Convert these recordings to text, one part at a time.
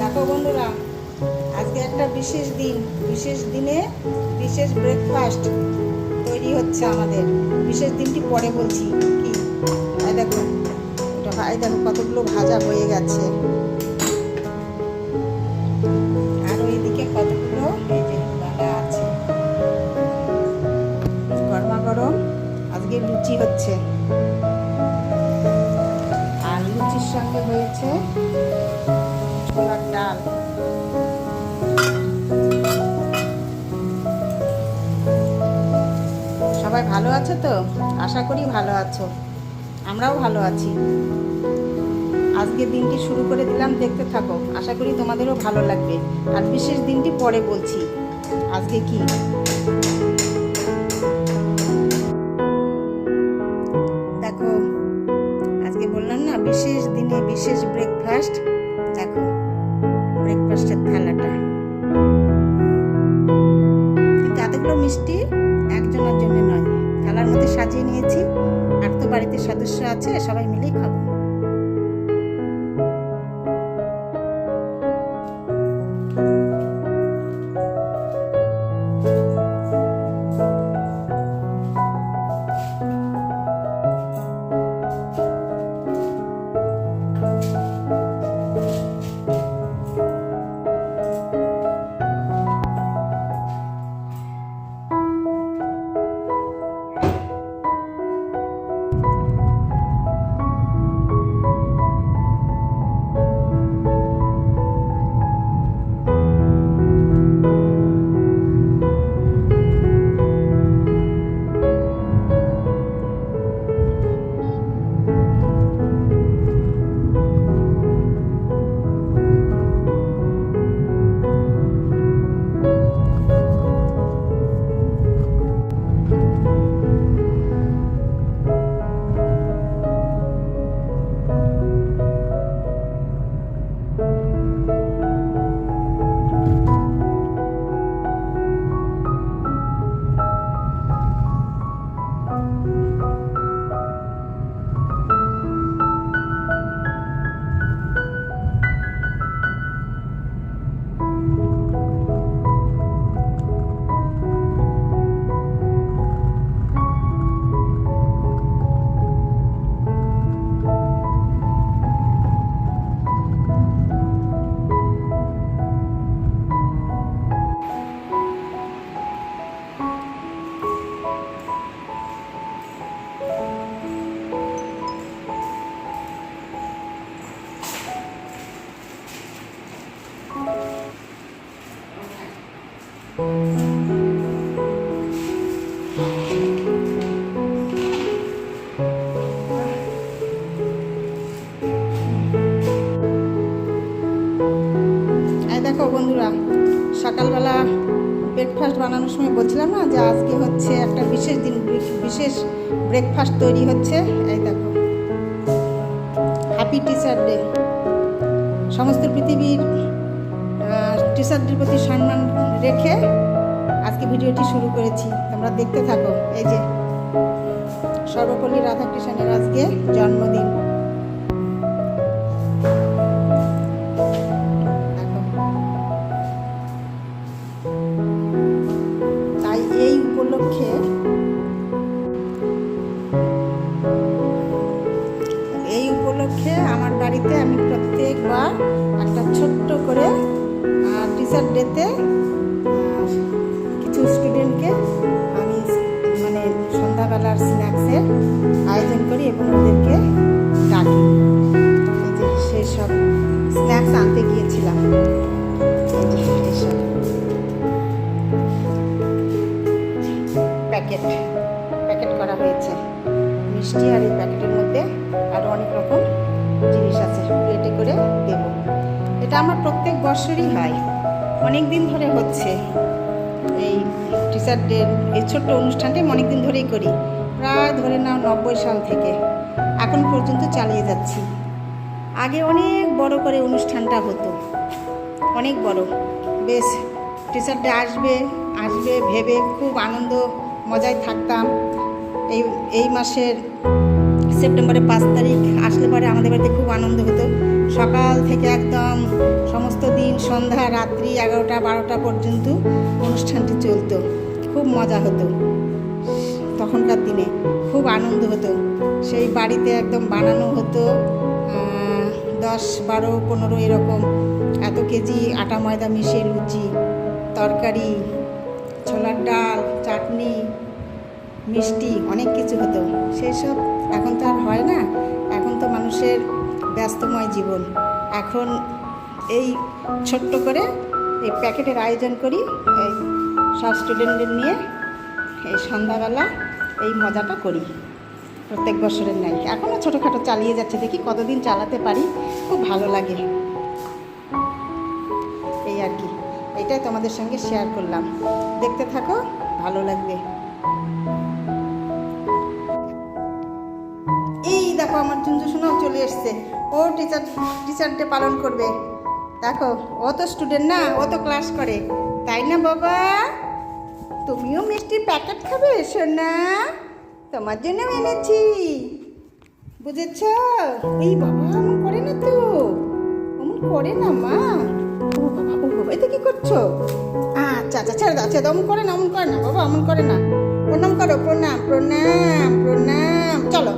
দেখো বন্ধুরা, আজকে একটা বিশেষ দিন, বিশেষ দিনে বিশেষ ব্রেকফাস্ট তৈরি হচ্ছে আমাদের। বিশেষ দিনটি পরে বলছি কি। এই দেখো, দেখো কতগুলো ভাজা হয়ে গেছে, আর ওইদিকে কতগুলো এই যে বাঁধা আছে। গরমা গরম আজকে লুচি হচ্ছে, আর লুচির সঙ্গে হয়েছে ছোলার ডাল। সবাই ভালো আছো তো? আশা করি ভালো আছো, আমরাও ভালো আছি। আজকে দিনটি শুরু করে দিলাম, দেখতে থাকো, আশা করি তোমাদেরও ভালো লাগবে। আর বিশেষ দিনটি পরে বলছি আজকে কি। দেখো, আজকে বললাম না বিশেষ দিনে বিশেষ ব্রেকফাস্ট। দেখো ব্রেকফাস্টের থালাটা, কিন্তু এতগুলো মিষ্টি একজনের জন্য নয়, থালার মধ্যে সাজিয়ে নিয়েছি। আর তো বাড়িতে সদস্য আছে, সবাই মিলেই খাবো। দেখো বন্ধুরা, সকালবেলা ব্রেকফাস্ট বানানোর সময় বলছিলাম না যে আজকে হচ্ছে একটা বিশেষ দিন, বিশেষ ব্রেকফাস্ট তৈরি হচ্ছে। এই দেখো, হ্যাপি টিচার ডে। সমস্ত পৃথিবীর টিচারদের প্রতি সম্মান রেখে আজকে ভিডিওটি শুরু করেছি, তোমরা দেখতে থাকো। এই যে সর্বপল্লী রাধাকৃষ্ণের আজকে জন্মদিন। এই উপলক্ষে আমার বাড়িতে আমি প্রত্যেকবার একটা ছোট্ট করে টিচার ডেতে কিছু স্টুডেন্টকে আমি মানে সন্ধ্যাবেলার স্ন্যাক্সের আয়োজন করি এবং ওদেরকে ডাকি। এই যে সেই সব স্ন্যাক্স আনতে গিয়েছিলাম। এইসব প্যাকেট করা হয়েছে মিষ্টি, আর এই প্যাকেটের মধ্যে আরও অনেক রকম জিনিস আছে, প্লেটে করে দেব। এটা আমার প্রত্যেক বছরই হয়, অনেক দিন ধরে হচ্ছে। এই টিচার ডে এই ছোট্ট অনুষ্ঠানটা অনেক দিন ধরেই করি, প্রায় ধরে নাও 90 সাল থেকে এখন পর্যন্ত চালিয়ে যাচ্ছি। আগে অনেক বড় করে অনুষ্ঠানটা হতো, অনেক বড়, বেশ টিচার ডে আসবে ভেবে খুব আনন্দ মজায় থাকতাম। এই মাসের সেপ্টেম্বরের 5 তারিখ আসলে পরে আমাদের বাড়িতে খুব আনন্দ হতো। সকাল থেকে একদম সমস্ত দিন সন্ধ্যা রাত্রি 11টা 12টা পর্যন্ত অনুষ্ঠানটি চলতো। খুব মজা হতো তখনকার দিনে, খুব আনন্দ হতো। সেই বাড়িতে একদম বানানো হতো 10, 12, 15 এরকম এত কেজি আটা ময়দা মিশিয়ে লুচি, তরকারি, ছোলার ডাল, চাটনি, মিষ্টি, অনেক কিছু হতো। সেই সব এখন তো আর হয় না। এখন তো মানুষের ব্যস্তময় জীবন। এখন এই ছোট্ট করে এই প্যাকেটের আয়োজন করি, এই সব স্টুডেন্টদের নিয়ে এই সন্ধ্যাবেলা এই মজাটা করি প্রত্যেক বছরের নাই। এখনও ছোটোখাটো চালিয়ে যাচ্ছে, দেখি কতদিন চালাতে পারি। খুব ভালো লাগে এই আর কি। এটাই তোমাদের সঙ্গে শেয়ার করলাম, দেখতে থাকো, ভালো লাগবে। এই দেখো আমার চুঞ্জু সোনাও চলে এসছে, ও টিচার ডে পালন করবে। দেখো ও তো স্টুডেন্ট না, ও তো ক্লাস করে, তাই না বাবা? তুমিও মিষ্টির প্যাকেট খাবে সোনা? তোমার জন্য এনেছি, বুঝেছ? এই বাবা অমন করে না তো, অমন করে না মা। ও বাবা, ও বাবা, এটা কি করছো? আচ্ছা আচ্ছা, ছেড়ে দাও ছেড়ে দাও, অমন করে না, অমন করে না বাবা, অমন করে না। প্রণাম করো, প্রণাম প্রণাম প্রণাম। চলো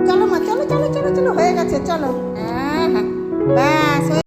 চলো মা, চলো চলো চলো চলো, হয়ে গেছে, চলো। হ্যাঁ হ্যাঁ, ব্যাস।